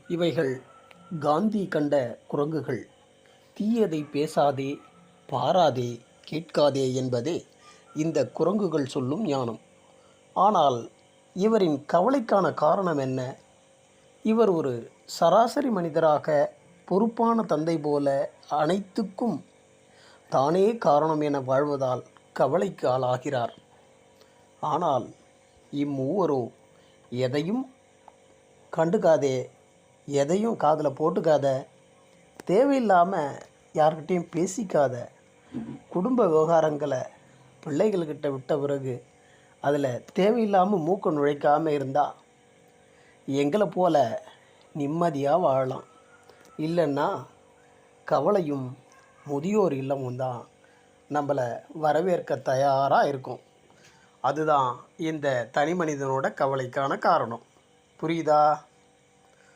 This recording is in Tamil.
இவைகள் காந்தி கண்ட குரங்குகள். தீயதை பேசாதே, பாராதே, கேட்காதே என்பதே இந்த குரங்குகள் சொல்லும் ஞானம். ஆனால் இவரின் கவலைக்கான காரணம் என்ன? இவர் ஒரு சராசரி மனிதராக, பொறுப்பான தந்தை போல அனைத்துக்கும் தானே காரணம் என வாழ்வதால் கவலைக்கு ஆளாகிறார். ஆனால் இம்மூவரோ எதையும் கண்டுக்காதே, எதையும் காதில் போட்டுக்காத, தேவையில்லாமல் யார்கிட்டையும் பேசிக்காத, குடும்ப விவகாரங்களை பிள்ளைகள்கிட்ட விட்ட பிறகு அதில் தேவையில்லாமல் மூக்க நுழைக்காமல் இருந்தால் எங்களை போல் நிம்மதியாக வாழலாம். இல்லைன்னா கவலையும் முதியோர் இல்லமும் தான் நம்மளை வரவேற்க தயாராக இருக்கும். அதுதான் இந்த தனி மனிதனோட கவலைக்கான காரணம். புரியுதா?